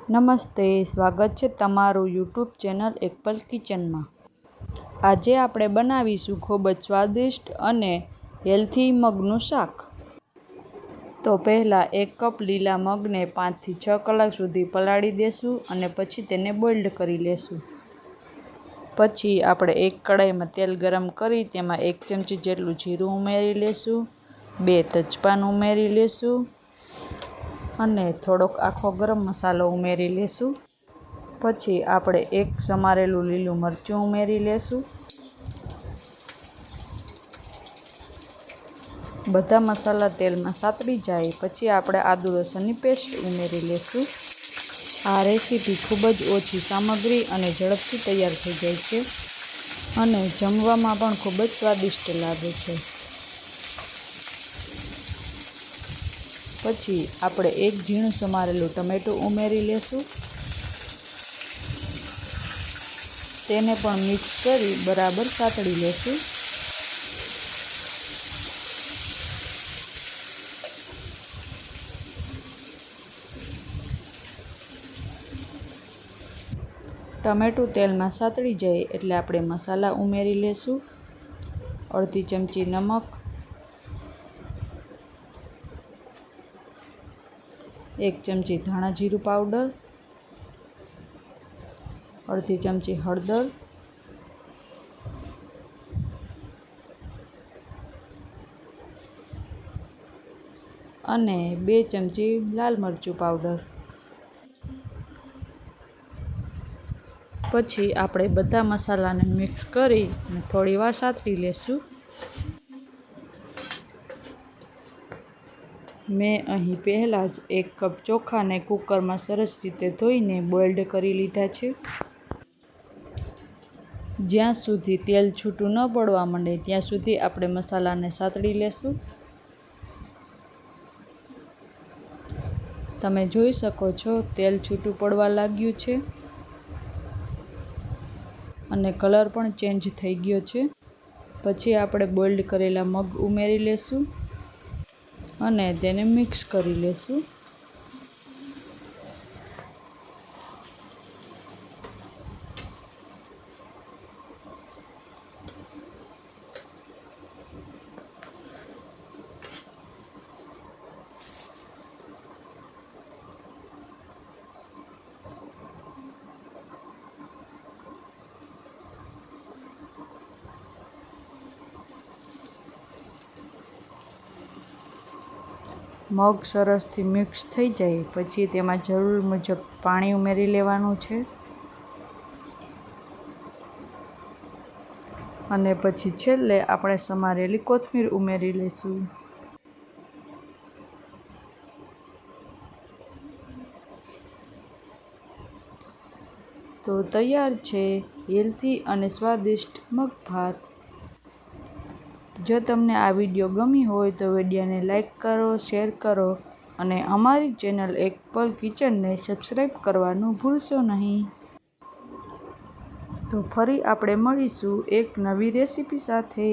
નમસ્તે, સ્વાગત છે તમારું યુટ્યુબ ચેનલ એકપલ કિચનમાં। આજે આપણે બનાવીશું ખૂબ જ સ્વાદિષ્ટ અને હેલ્થી મગનું શાક। તો પહેલાં 1 કપ લીલા મગને 5 થી 6 કલાક સુધી પલાળી દેશું અને પછી તેને બોઇલ્ડ કરી લેશું। પછી આપણે એક કડાઈમાં તેલ ગરમ કરી તેમાં 1 ચમચી જેટલું જીરું ઉમેરી લેશું, 2 તેજપાન ઉમેરી લેશું અને થોડોક આખો ગરમ મસાલો ઉમેરી લેશું। પછી આપણે 1 સમારેલું લીલું મરચું ઉમેરી લેશું। બધા મસાલા તેલમાં સાતળી જાય પછી આપણે આદુ લસણની પેસ્ટ ઉમેરી લેશું। આ રેસીપી ખૂબ જ ઓછી સામગ્રી અને ઝડપથી તૈયાર થઈ જાય છે અને જમવામાં પણ ખૂબ જ સ્વાદિષ્ટ લાગે છે। પછી આપણે 1 ઝીણું સમારેલું ટમેટું ઉમેરી લેશું। તેને પણ મિક્સ કરી બરાબર સાતળી લેશું। ટમેટું તેલમાં સાતળી જાય એટલે આપણે મસાલા ઉમેરી લેશું। અડધી ચમચી નમક, 1 ચમચી ધાણા જીરું પાવડર, અડધી ચમચી હળદર અને 2 ચમચી લાલ મરચું પાવડર। પછી આપણે બધા મસાલાને મિક્સ કરી અને થોડી વાર સાતળી લેશું। મેં અહીં પહેલાં જ 1 કપ ચોખાને કુકરમાં સરસ રીતે ધોઈને બોઇલ્ડ કરી લીધા છે। જ્યાં સુધી તેલ છૂટું ન પડવા માંડે ત્યાં સુધી આપણે મસાલાને સાતળી લેશું। તમે જોઈ શકો છો તેલ છૂટું પડવા લાગ્યું છે અને કલર પણ ચેન્જ થઈ ગયો છે। પછી આપણે બોઇલ્ડ કરેલા મગ ઉમેરી લેશું અને તેને મિક્સ કરી લેશું। મગ સરસથી મિક્સ થઈ જાય પછી તેમાં જરૂર મુજબ પાણી ઉમેરી લેવાનું છે અને પછી છેલ્લે આપણે સમારેલી કોથમીર ઉમેરી લઈશું। તો તૈયાર છે હેલ્થી અને સ્વાદિષ્ટ મગ ભાત। જો તમને આ વિડીયો ગમી હોય તો વિડીયોને લાઈક કરો, શેર કરો અને અમારી ચેનલ એકપલ કિચનને સબસ્ક્રાઈબ કરવાનું ભૂલશો નહીં। તો ફરી આપણે મળીશું એક નવી રેસીપી સાથે।